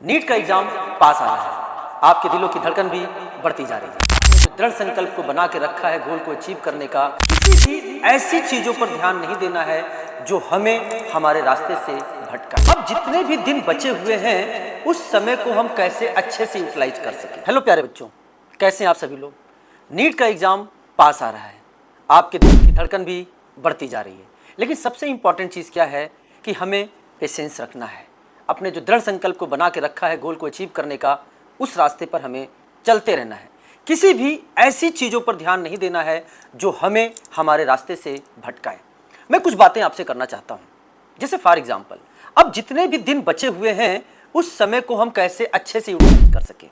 NEET का exam पास आ रहा है, आपके दिलों की धड़कन भी बढ़ती जा रही है। आपने जो दृढ़ संकल्प को बना के रखा है गोल को अचीव करने का, किसी भी ऐसी चीजों पर ध्यान नहीं देना है जो हमें हमारे रास्ते से भटका। अब जितने भी दिन बचे हुए हैं उस समय को हम कैसे अच्छे से यूटिलाइज कर सकें। हेलो प्यारे बच्चों, कैसे हैं आप सभी लोग। नीट का एग्जाम पास आ रहा है, आपके दिल की धड़कन भी बढ़ती जा रही है, लेकिन सबसे इंपॉर्टेंट चीज़ क्या है कि हमें पेशेंस रखना है। अपने जो दृढ़ संकल्प को बना के रखा है गोल को अचीव करने का, उस रास्ते पर हमें चलते रहना है। किसी भी ऐसी चीज़ों पर ध्यान नहीं देना है जो हमें हमारे रास्ते से भटकाए। मैं कुछ बातें आपसे करना चाहता हूँ, जैसे फॉर एग्जाम्पल, अब जितने भी दिन बचे हुए हैं उस समय को हम कैसे अच्छे से यूटिलाइज कर सकें।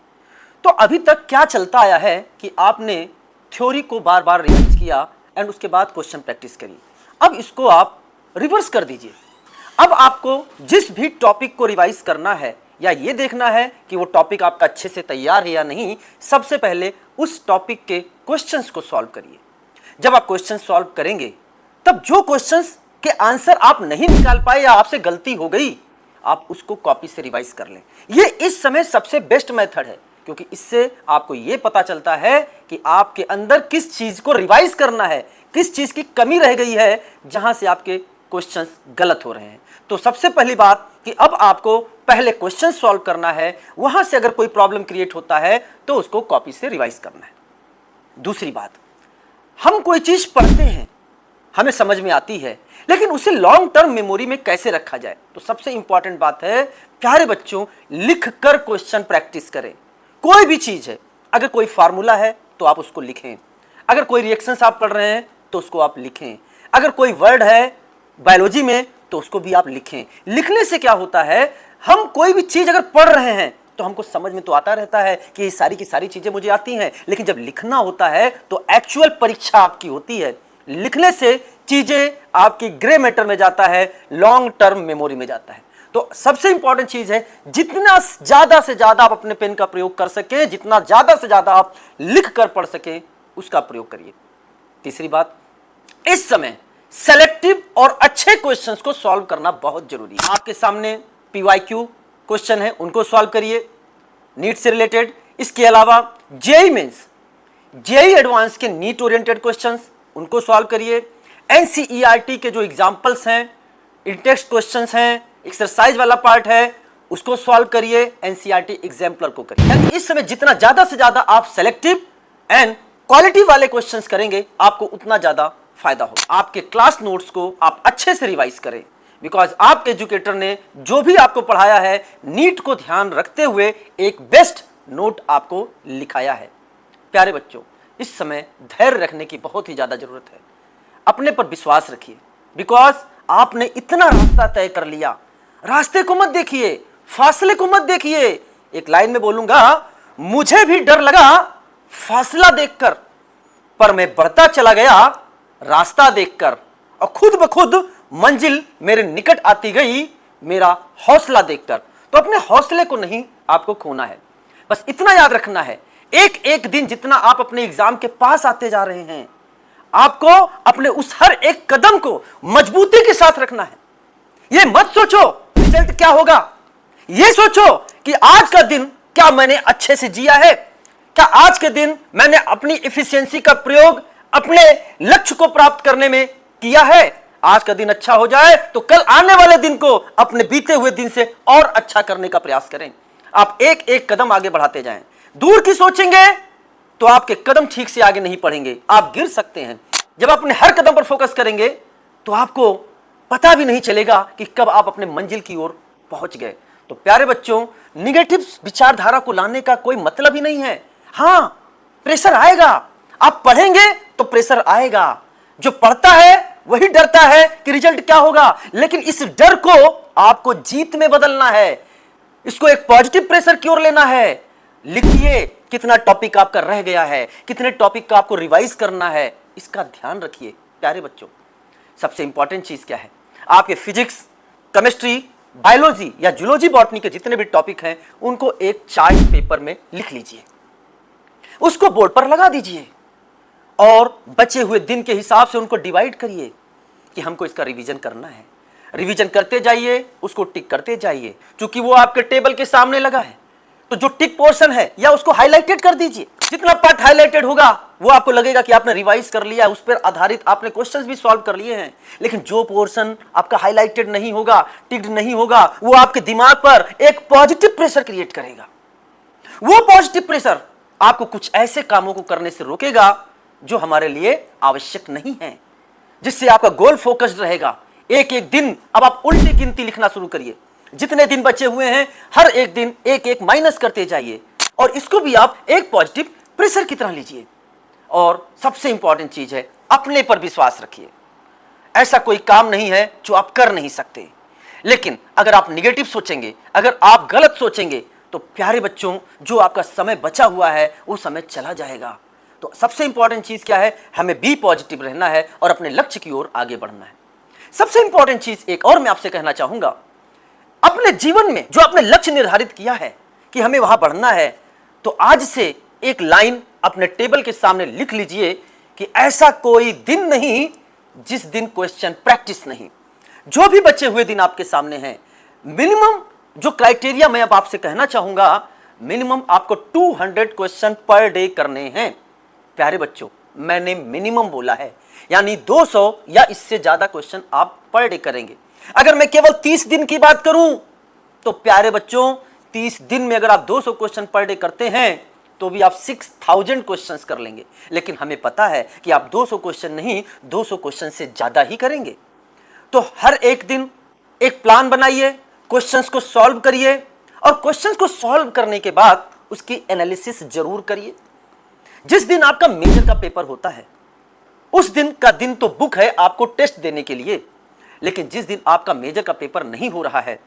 तो अभी तक क्या चलता आया है कि आपने थ्योरी को बार बार रिवाइज किया एंड उसके बाद क्वेश्चन प्रैक्टिस करी। अब इसको आप रिवर्स कर दीजिए। अब आपको जिस भी टॉपिक को रिवाइज करना है या ये देखना है कि वो टॉपिक आपका अच्छे से तैयार है या नहीं, सबसे पहले उस टॉपिक के क्वेश्चंस को सॉल्व करिए। जब आप क्वेश्चन सॉल्व करेंगे तब जो क्वेश्चंस के आंसर आप नहीं निकाल पाए या आपसे गलती हो गई, आप उसको कॉपी से रिवाइज कर लें। ये इस समय सबसे बेस्ट मेथड है, क्योंकि इससे आपको ये पता चलता है कि आपके अंदर किस चीज को रिवाइज करना है, किस चीज की कमी रह गई है, जहां से आपके क्वेश्चंस गलत हो रहे हैं। तो सबसे पहली बात कि अब आपको पहले क्वेश्चन सॉल्व करना है, वहां से अगर कोई प्रॉब्लम क्रिएट होता है तो उसको कॉपी से रिवाइज करना है। दूसरी बात, हम कोई चीज पढ़ते हैं, हमें समझ में आती है, लेकिन उसे लॉन्ग टर्म मेमोरी में कैसे रखा जाए। तो सबसे इंपॉर्टेंट बात है प्यारे बच्चों, लिख कर क्वेश्चन प्रैक्टिस करें। कोई भी चीज है, अगर कोई फार्मूला है तो आप उसको लिखें, अगर कोई रिएक्शंस आप पढ़ रहे हैं तो उसको आप लिखें, अगर कोई वर्ड है बायोलॉजी में तो उसको भी आप लिखें। लिखने से क्या होता है, हम कोई भी चीज अगर पढ़ रहे हैं तो हमको समझ में तो आता रहता है कि ये सारी की सारी चीजें मुझे आती हैं, लेकिन जब लिखना होता है तो एक्चुअल परीक्षा आपकी होती है। लिखने से चीजें आपकी ग्रे मैटर में जाता है, लॉन्ग टर्म मेमोरी में जाता है। तो सबसे इंपॉर्टेंट चीज है, जितना ज्यादा से ज्यादा आप अपने पेन का प्रयोग कर सकें, जितना ज्यादा से ज्यादा आप लिख कर पढ़ सकें, उसका प्रयोग करिए। तीसरी बात, इस समय सेलेक्टिव और अच्छे क्वेश्चंस को सॉल्व करना बहुत जरूरी है। आपके सामने पीवाईक्यू क्वेश्चन है, उनको सॉल्व करिए नीट से रिलेटेड। इसके अलावा जेईई मेंस, जेईई एडवांस के नीट ओरिएंटेड क्वेश्चंस, उनको सॉल्व करिए। एनसीईआरटी के जो एग्जांपल्स हैं, इंटेक्स्ट क्वेश्चंस हैं, एक्सरसाइज वाला पार्ट है, उसको सॉल्व करिए। एनसीईआरटी एग्जाम्पलर को करिए। इस समय जितना ज्यादा से ज्यादा आप सेलेक्टिव एंड क्वालिटी वाले क्वेश्चंस करेंगे, आपको उतना ज्यादा फायदा होगा। आपके क्लास नोट्स को आप अच्छे से रिवाइज करें, बिकॉज आपके एजुकेटर ने जो भी आपको पढ़ाया है नीट को ध्यान रखते हुए एक बेस्ट नोट आपको लिखाया है। प्यारे बच्चों, इस समय धैर्य रखने की बहुत ही ज्यादा जरूरत है। अपने पर विश्वास रखिए, बिकॉज आपने इतना रास्ता तय कर लिया। रास्ते को मत देखिए, फासले को मत देखिए। एक लाइन में बोलूंगा, मुझे भी डर लगा फासला देखकर, पर मैं बढ़ता चला गया रास्ता देखकर, और खुद ब खुद मंजिल मेरे निकट आती गई मेरा हौसला देखकर। तो अपने हौसले को नहीं आपको खोना है, बस इतना याद रखना है, एक एक दिन जितना आप अपने एग्जाम के पास आते जा रहे हैं, आपको अपने उस हर एक कदम को मजबूती के साथ रखना है। ये मत सोचो रिजल्ट क्या होगा, ये सोचो कि आज का दिन क्या मैंने अच्छे से जिया है, क्या आज के दिन मैंने अपनी एफिशिएंसी का प्रयोग अपने लक्ष्य को प्राप्त करने में किया है। आज का दिन अच्छा हो जाए तो कल आने वाले दिन को अपने बीते हुए दिन से और अच्छा करने का प्रयास करें। आप एक एक कदम आगे बढ़ाते जाएं। दूर की सोचेंगे तो आपके कदम ठीक से आगे नहीं बढ़ेंगे, आप गिर सकते हैं। जब अपने हर कदम पर फोकस करेंगे तो आपको पता भी नहीं चलेगा कि कब आप अपने मंजिल की ओर पहुंच गए। तो प्यारे बच्चों, निगेटिव विचारधारा को लाने का कोई मतलब ही नहीं है। हाँ, प्रेशर आएगा, आप पढ़ेंगे तो प्रेशर आएगा। जो पढ़ता है वही डरता है कि रिजल्ट क्या होगा, लेकिन इस डर को आपको जीत में बदलना है, इसको एक पॉजिटिव प्रेशर की ओर लेना है। लिखिए कितना टॉपिक आपका रह गया है, कितने टॉपिक का आपको रिवाइज करना है, इसका ध्यान रखिए। प्यारे बच्चों, सबसे इंपॉर्टेंट चीज क्या है, आपके फिजिक्स, केमिस्ट्री, बायोलॉजी या जूलॉजी, बॉटनी के जितने भी टॉपिक हैं उनको एक चार्ट पेपर में लिख लीजिए, उसको बोर्ड पर लगा दीजिए और बचे हुए दिन के हिसाब से उनको डिवाइड करिए कि हमको इसका रिवीजन करना है। रिवीजन करते जाइए, उसको टिक करते जाइए, क्योंकि वो आपके टेबल के सामने लगा है। तो जो टिक पोर्शन है या उसको हाईलाइटेड कर दीजिए। जितना पार्ट हाईलाइटेड होगा वो आपको लगेगा कि आपने रिवाइज कर लिया, उस पर आधारित आपने क्वेश्चंस भी सॉल्व कर लिए हैं। लेकिन जो पोर्शन आपका हाईलाइटेड नहीं होगा, टिक्ड नहीं होगा, वो आपके दिमाग पर एक पॉजिटिव प्रेशर क्रिएट करेगा। वो पॉजिटिव प्रेशर आपको कुछ ऐसे कामों को करने से रोकेगा जो हमारे लिए आवश्यक नहीं है, जिससे आपका गोल फोकस्ड रहेगा। एक एक दिन अब आप उल्टी गिनती लिखना शुरू करिए। जितने दिन बचे हुए हैं हर एक दिन एक एक माइनस करते जाइए, और इसको भी आप एक पॉजिटिव प्रेशर की तरह लीजिए। और सबसे इंपॉर्टेंट चीज है, अपने पर विश्वास रखिए। ऐसा कोई काम नहीं है जो आप कर नहीं सकते, लेकिन अगर आप निगेटिव सोचेंगे, अगर आप गलत सोचेंगे, तो प्यारे बच्चों, जो आपका समय बचा हुआ है वो समय चला जाएगा। तो सबसे इंपॉर्टेंट चीज क्या है, हमें बी पॉजिटिव रहना है और अपने लक्ष्य की ओर आगे बढ़ना है। सबसे इंपॉर्टेंट चीज एक और मैं आपसे कहना चाहूंगा, अपने जीवन में जो आपने लक्ष्य निर्धारित किया है कि हमें वहां बढ़ना है, तो आज से एक लाइन अपने टेबल के सामने लिख लीजिए कि ऐसा कोई दिन नहीं जिस दिन क्वेश्चन प्रैक्टिस नहीं। जो भी बचे हुए दिन आपके सामने हैं, मिनिमम जो क्राइटेरिया मैं अब आपसे कहना चाहूंगा, मिनिमम आपको 200 क्वेश्चन पर डे करने हैं। प्यारे बच्चों, मैंने मिनिमम बोला है, यानी 200 या इससे ज्यादा क्वेश्चन आप पर डे करेंगे। अगर मैं केवल 30 दिन की बात करूं, तो प्यारे बच्चों 30 दिन में अगर आप 200 क्वेश्चन पर डे करते हैं तो भी आप 6000 क्वेश्चंस कर लेंगे। लेकिन हमें पता है कि आप 200 क्वेश्चन नहीं, 200 क्वेश्चन से ज्यादा ही करेंगे। तो हर एक दिन एक प्लान बनाइए, क्वेश्चंस को सॉल्व करिए, और क्वेश्चंस को सॉल्व करने के बाद उसकी एनालिसिस जरूर करिए। जिस दिन आपका मेजर का पेपर होता है, उस दिन का दिन तो बुक है आपको टेस्ट देने के लिए, लेकिन जिस दिन आपका मेजर का पेपर नहीं हो रहा है,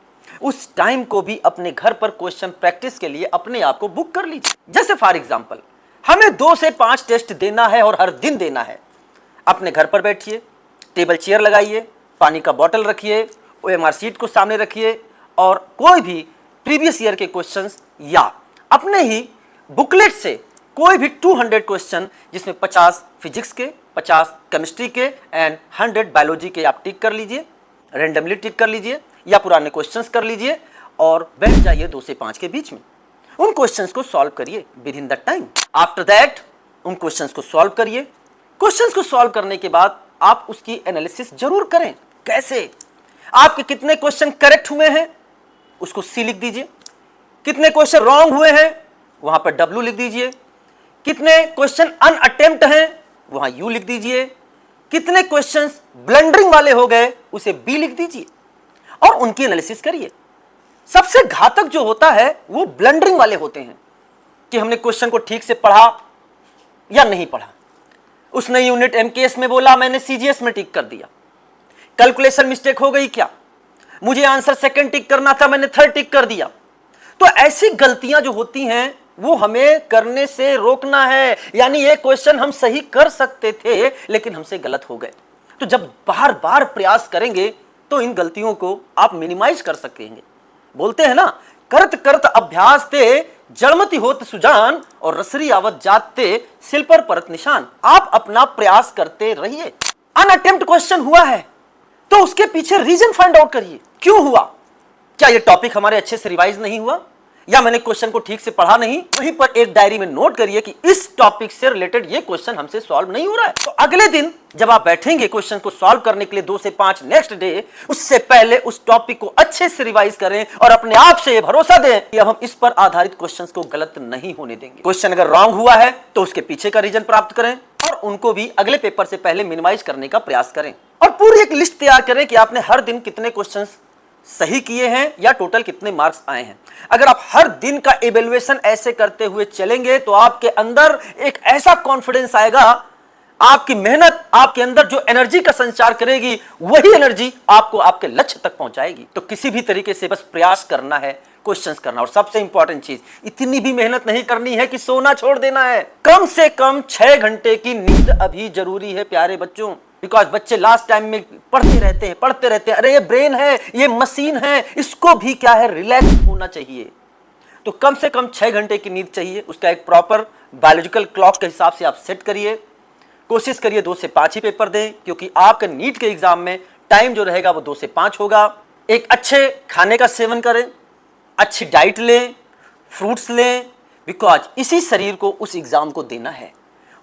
उस टाइम को भी अपने घर पर क्वेश्चन प्रैक्टिस के लिए अपने आप को बुक कर लीजिए। जैसे फॉर एग्जांपल, हमें 2 से 5 टेस्ट देना है और हर दिन देना है। अपने घर पर बैठिए, टेबल चेयर लगाइए, पानी का बोतल रखिए, OMR शीट को सामने रखिए, और कोई भी प्रीवियस ईयर के क्वेश्चंस या अपने ही बुकलेट से कोई भी 200 क्वेश्चन, जिसमें 50 फिजिक्स के, 50 केमिस्ट्री के एंड 100 बायोलॉजी के आप टिक कर लीजिए, रेंडमली टिक कर लीजिए या पुराने क्वेश्चंस कर लीजिए, और बैठ जाइए 2 से 5 के बीच में। उन क्वेश्चंस को सॉल्व करिए with in the time. After that उन क्वेश्चंस को सॉल्व करिए। क्वेश्चंस को सॉल्व करने के बाद आप उसकी एनालिसिस जरूर करें। कैसे? आपके कितने क्वेश्चन करेक्ट हुए हैं उसको सी लिख दीजिए, कितने क्वेश्चन रॉन्ग हुए हैं वहां पर W लिख दीजिए, कितने क्वेश्चन अनअटेम्प्ट हैं वहां U लिख दीजिए, कितने क्वेश्चंस ब्लंडरिंग वाले हो गए उसे B लिख दीजिए, और उनकी एनालिसिस करिए। सबसे घातक जो होता है वो ब्लंडरिंग वाले होते हैं, कि हमने क्वेश्चन को ठीक से पढ़ा या नहीं पढ़ा, उसने यूनिट MKS में बोला, मैंने CGS में टिक कर दिया, कैलकुलेशन मिस्टेक हो गई क्या, मुझे आंसर सेकंड टिक करना था, मैंने थर्ड टिक कर दिया। तो ऐसी गलतियां जो होती हैं वो हमें करने से रोकना है। यानी ये क्वेश्चन हम सही कर सकते थे लेकिन हमसे गलत हो गए। तो जब बार बार प्रयास करेंगे तो इन गलतियों को आप मिनिमाइज कर सकेंगे। बोलते हैं ना, करत करत अभ्यास ते जड़मति होत सुजान, और रसरी आवत जाते सिल पर परत निशान। आप अपना प्रयास करते रहिए। अनअटेम्प्ट क्वेश्चन हुआ है तो उसके पीछे रीजन फाइंड आउट करिए, क्यों हुआ। क्या ये टॉपिक हमारे अच्छे से रिवाइज नहीं हुआ, या मैंने क्वेश्चन को ठीक से पढ़ा नहीं। वहीं पर एक डायरी में नोट करिए कि इस टॉपिक से रिलेटेड ये क्वेश्चन हमसे सॉल्व नहीं हो रहा है। तो अगले दिन जब आप बैठेंगे क्वेश्चन को सॉल्व करने के लिए 2 से 5 नेक्स्ट डे, उससे पहले उस टॉपिक को अच्छे से रिवाइज करें और अपने आप से भरोसा दें कि अब हम इस पर आधारित क्वेश्चन को गलत नहीं होने देंगे। क्वेश्चन अगर रॉन्ग हुआ है तो उसके पीछे का रीजन प्राप्त करें और उनको भी अगले पेपर से पहले मिनिमाइज करने का प्रयास करें, और पूरी एक लिस्ट तैयार करें कि आपने हर दिन कितने क्वेश्चंस सही किए हैं या टोटल कितने मार्क्स आए हैं। अगर आप हर दिन का इवैल्यूएशन ऐसे करते हुए चलेंगे तो आपके अंदर एक ऐसा कॉन्फिडेंस आएगा, आपकी मेहनत आपके अंदर जो एनर्जी का संचार करेगी वही एनर्जी आपको आपके लक्ष्य तक पहुंचाएगी। तो किसी भी तरीके से बस प्रयास करना है, क्वेश्चंस करना, और सबसे इंपॉर्टेंट चीज, इतनी भी मेहनत नहीं करनी है कि सोना छोड़ देना है। कम से कम 6 घंटे की नींद अभी जरूरी है प्यारे बच्चों। बिकॉज बच्चे लास्ट टाइम में पढ़ते रहते हैं, अरे ये ब्रेन है, ये मशीन है, इसको भी क्या है, रिलैक्स होना चाहिए। तो कम से कम 6 घंटे की नींद चाहिए। उसका एक प्रॉपर बायोलॉजिकल क्लॉक के हिसाब से आप सेट करिए। कोशिश करिए 2 से 5 ही पेपर दें, क्योंकि आपके नीट के एग्जाम में टाइम जो रहेगा वो 2 से 5 होगा। एक अच्छे खाने का सेवन करें, अच्छी डाइट लें, फ्रूट्स लें, बिकॉज इसी शरीर को उस एग्जाम को देना है।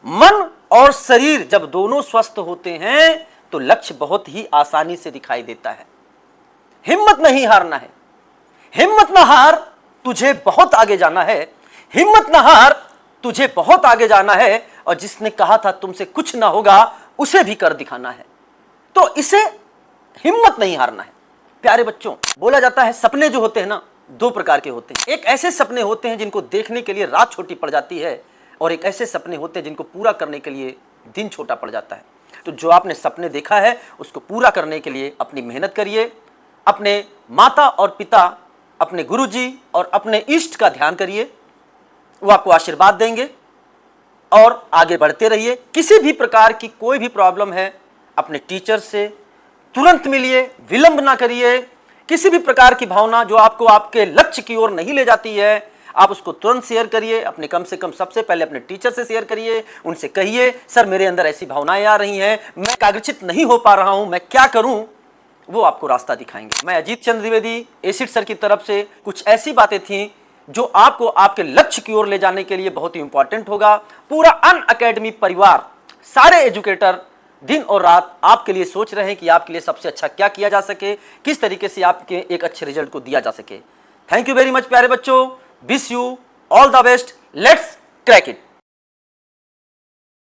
मन और शरीर जब दोनों स्वस्थ होते हैं तो लक्ष्य बहुत ही आसानी से दिखाई देता है। हिम्मत नहीं हारना है, हिम्मत ना हार, तुझे बहुत आगे जाना है। हिम्मत ना हार, तुझे बहुत आगे जाना है। और जिसने कहा था तुमसे कुछ ना होगा उसे भी कर दिखाना है। तो इसे हिम्मत नहीं हारना है। प्यारे बच्चों, बोला जाता है सपने जो होते हैं ना 2 प्रकार के होते हैं। एक ऐसे सपने होते हैं जिनको देखने के लिए रात छोटी पड़ जाती है, और एक ऐसे सपने होते हैं जिनको पूरा करने के लिए दिन छोटा पड़ जाता है। तो जो आपने सपने देखा है उसको पूरा करने के लिए अपनी मेहनत करिए, अपने माता और पिता, अपने गुरुजी और अपने इष्ट का ध्यान करिए, वो आपको आशीर्वाद देंगे और आगे बढ़ते रहिए। किसी भी प्रकार की कोई भी प्रॉब्लम है अपने टीचर से तुरंत मिलिए, विलंब ना करिए। किसी भी प्रकार की भावना जो आपको आपके लक्ष्य की ओर नहीं ले जाती है, आप उसको तुरंत शेयर करिए। अपने कम से कम सबसे पहले अपने टीचर से शेयर करिए। उनसे कहिए सर मेरे अंदर ऐसी भावनाएं आ रही हैं, मैं एकाग्रचित नहीं हो पा रहा हूं, मैं क्या करूं। वो आपको रास्ता दिखाएंगे। मैं अजीत चंद्र द्विवेदी एसिड सर की तरफ से कुछ ऐसी बातें थी जो आपको आपके लक्ष्य की ओर ले जाने के लिए बहुत ही इंपॉर्टेंट होगा। पूरा अनअकैडमी परिवार, सारे एजुकेटर दिन और रात आपके लिए सोच रहे हैं कि आपके लिए सबसे अच्छा क्या किया जा सके, किस तरीके से आपके एक अच्छे रिजल्ट को दिया जा सके। थैंक यू वेरी मच प्यारे बच्चों, wish you all the best, let's crack it.